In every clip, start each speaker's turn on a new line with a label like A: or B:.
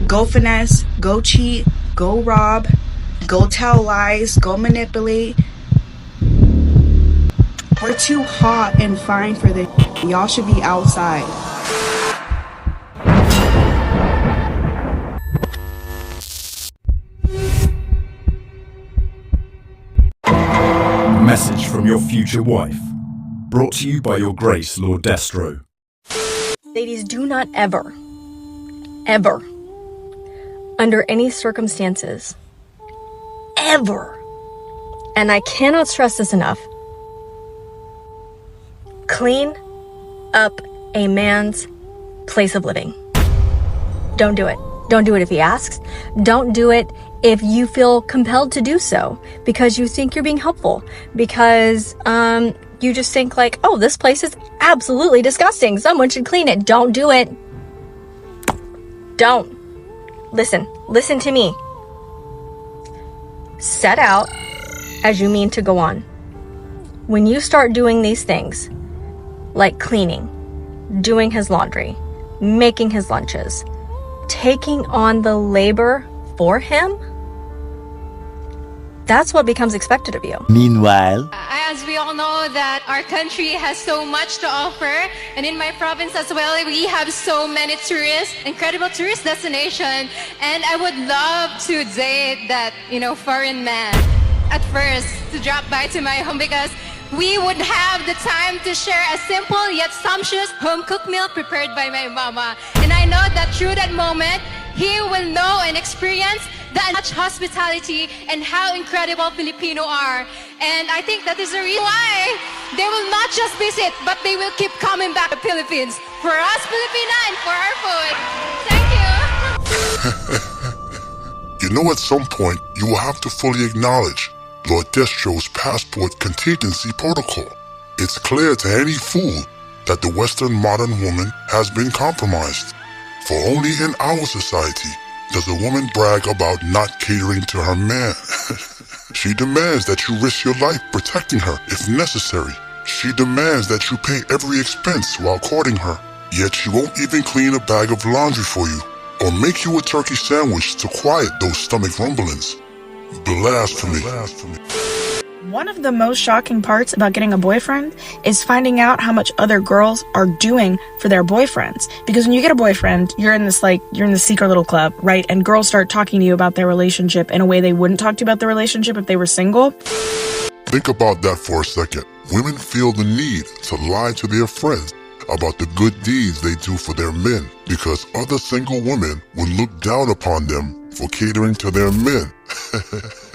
A: Go finesse, go cheat, go rob, go tell lies, go manipulate. We're too hot and fine for this. Y'all should be outside.
B: Message from your future wife. Brought to you by your grace, Lord Destro.
C: Ladies, do not ever, under any circumstances, ever, and I cannot stress this enough, clean up a man's place of living. Don't do it. Don't do it if he asks. Don't do it if you feel compelled to do so because you think you're being helpful, because you just think like, oh, this place is absolutely disgusting. Someone should clean it. Don't do it. Don't. Listen to me. Set out as you mean to go on. When you start doing these things, like cleaning, doing his laundry, making his lunches, taking on the labor for him, that's what becomes expected of you.
D: Meanwhile,
E: as we all know that our country has so much to offer, and in my province as well, we have so many tourists, incredible tourist destination, and I would love to date that, foreign man at first to drop by to my home because we would have the time to share a simple yet sumptuous home-cooked meal prepared by my mama. And I know that through that moment, he will know and experience that much hospitality and how incredible Filipino are. And I think that is the reason why they will not just visit, but they will keep coming back to the Philippines for us Filipina and for our food. Thank you.
F: At some point, you will have to fully acknowledge Lord Destro's passport contingency protocol. It's clear to any fool that the Western modern woman has been compromised. For only in our society does a woman brag about not catering to her man. She demands that you risk your life protecting her if necessary. She demands that you pay every expense while courting her. Yet she won't even clean a bag of laundry for you or make you a turkey sandwich to quiet those stomach rumblings. Blasphemy.
A: One of the most shocking parts about getting a boyfriend is finding out how much other girls are doing for their boyfriends. Because when you get a boyfriend, you're in this secret little club, right? And girls start talking to you about their relationship in a way they wouldn't talk to you about their relationship if they were single.
F: Think about that for a second. Women feel the need to lie to their friends about the good deeds they do for their men because other single women would look down upon them for catering to their men.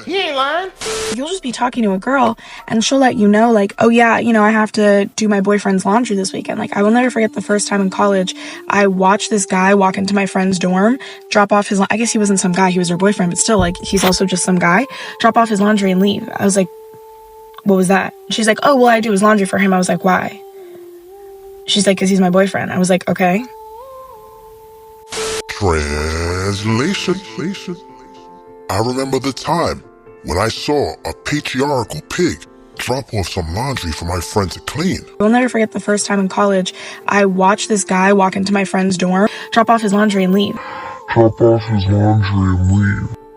A: He ain't lying. You'll just be talking to a girl and she'll let you know oh yeah, I have to do my boyfriend's laundry this weekend. I will never forget the first time in college, I watched this guy walk into my friend's dorm, drop off his, I guess he wasn't some guy, he was her boyfriend, but still he's also just some guy, drop off his laundry and leave. I was like, what was that? She's like, oh, well, I do his laundry for him. I was like, why? She's like, because he's my boyfriend. I was like, okay.
F: Translation. I remember the time when I saw a patriarchal pig drop off some laundry for my friend to clean.
A: I'll never forget the first time in college, I watched this guy walk into my friend's dorm, drop off his laundry and leave.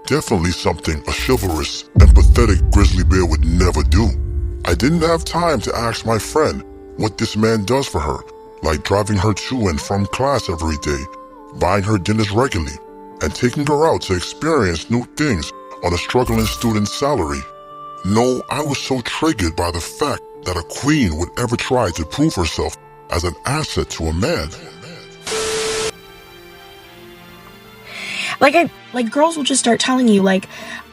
F: Definitely something a chivalrous, empathetic grizzly bear would never do. I didn't have time to ask my friend what this man does for her, like driving her to and from class every day, buying her dinners regularly, and taking her out to experience new things on a struggling student's salary. No, I was so triggered by the fact that a queen would ever try to prove herself as an asset to a man.
A: Girls will just start telling you,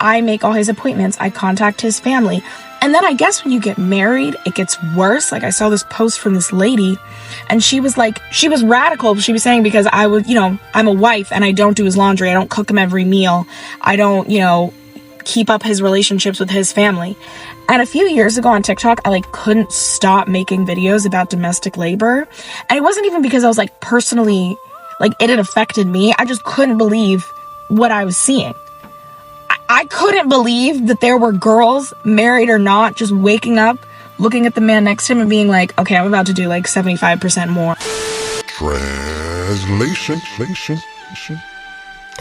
A: I make all his appointments, I contact his family. And then I guess when you get married, it gets worse. I saw this post from this lady, and she was radical. She was saying because I'm a wife and I don't do his laundry. I don't cook him every meal. I don't, keep up his relationships with his family. And a few years ago on TikTok, I couldn't stop making videos about domestic labor. And it wasn't even because I was personally, it had affected me. I just couldn't believe what I was seeing. I couldn't believe that there were girls, married or not, just waking up, looking at the man next to him and being like, okay, I'm about to do 75% more.
F: Translation.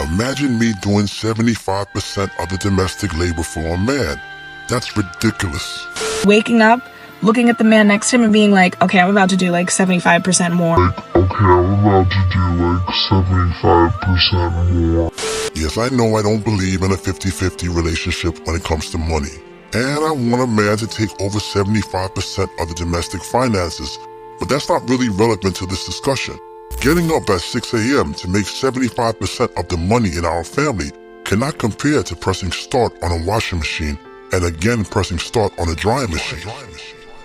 F: Imagine me doing 75% of the domestic labor for a man. That's ridiculous.
A: Waking up, looking at the man next to him and being like, okay, I'm about to do like 75% more.
F: Okay, I'm about to do like 75% more. Yes, I know I don't believe in a 50-50 relationship when it comes to money. And I want a man to take over 75% of the domestic finances, but that's not really relevant to this discussion. Getting up at 6 a.m. to make 75% of the money in our family cannot compare to pressing start on a washing machine and again pressing start on a drying machine.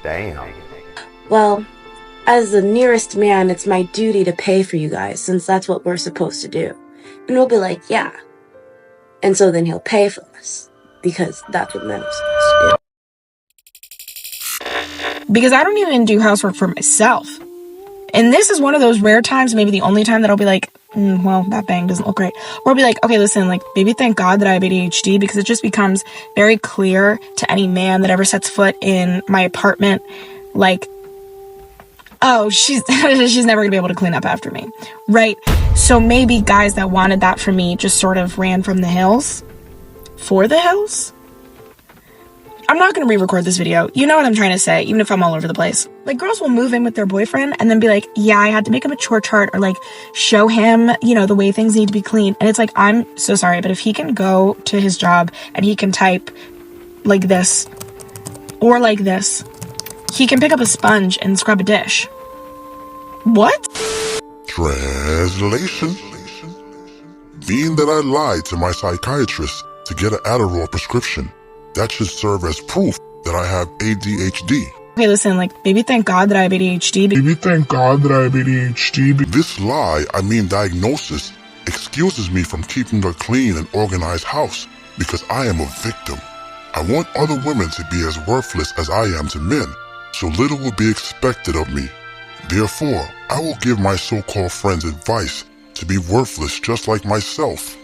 D: Damn.
G: Well, as the nearest man, it's my duty to pay for you guys, since that's what we're supposed to do. And we'll be like, yeah. And so then he'll pay for us, because that's what men are supposed to do.
A: Because I don't even do housework for myself. And this is one of those rare times, maybe the only time that I'll be like, well, that bang doesn't look great. Or I'll be like, okay, listen, like, maybe thank God that I have ADHD, because it just becomes very clear to any man that ever sets foot in my apartment, like, oh, she's never gonna be able to clean up after me, right? So maybe guys that wanted that from me just sort of ran from the hills for the hills. I'm not going to re-record this video. You know what I'm trying to say, even if I'm all over the place. Like, girls will move in with their boyfriend and then be like, yeah, I had to make him a chore chart, or like show him, you know, the way things need to be clean. And it's like, I'm so sorry, but if he can go to his job and he can type like this or like this, he can pick up a sponge and scrub a dish. What?
F: Translation. Being that I lied to my psychiatrist to get an Adderall prescription, that should serve as proof that I have ADHD.
A: Okay, listen, like, maybe thank God that I have ADHD.
F: This lie, I mean diagnosis, excuses me from keeping a clean and organized house because I am a victim. I want other women to be as worthless as I am to men, so little will be expected of me. Therefore, I will give my so-called friends advice to be worthless just like myself.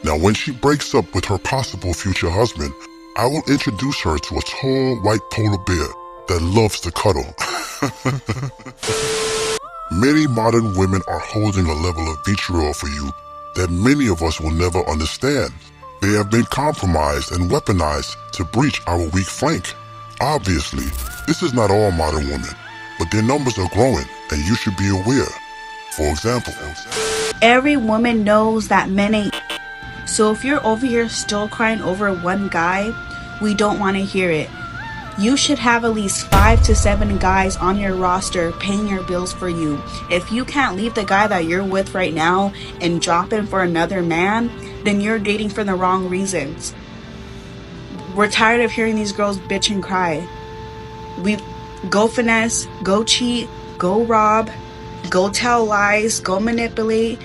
F: Now, when she breaks up with her possible future husband, I will introduce her to a tall white polar bear that loves to cuddle. Many modern women are holding a level of vitriol for you that many of us will never understand. They have been compromised and weaponized to breach our weak flank. Obviously, this is not all modern women, but their numbers are growing and you should be aware. For example,
H: every woman knows that men ain't. So if you're over here still crying over one guy, we don't want to hear it. You should have at least 5 to 7 guys on your roster paying your bills for you. If you can't leave the guy that you're with right now and drop in for another man, then you're dating for the wrong reasons. We're tired of hearing these girls bitch and cry. We go finesse, go cheat, go rob, go tell lies, go manipulate.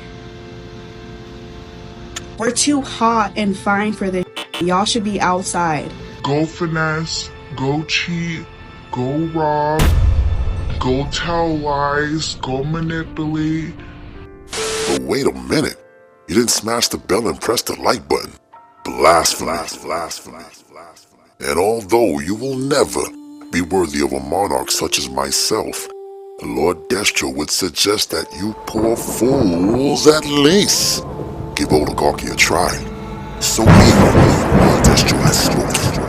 H: We're too hot and fine for this. Y'all should be outside.
I: Go finesse, go cheat, go rob, go tell lies, go manipulate.
F: but wait a minute. You didn't smash the bell and press the like button. Blasphemy. And although you will never be worthy of a monarch such as myself, Lord Destro would suggest that you poor fools at least give oligarchy a try. So evil, Lord Destro has spoken.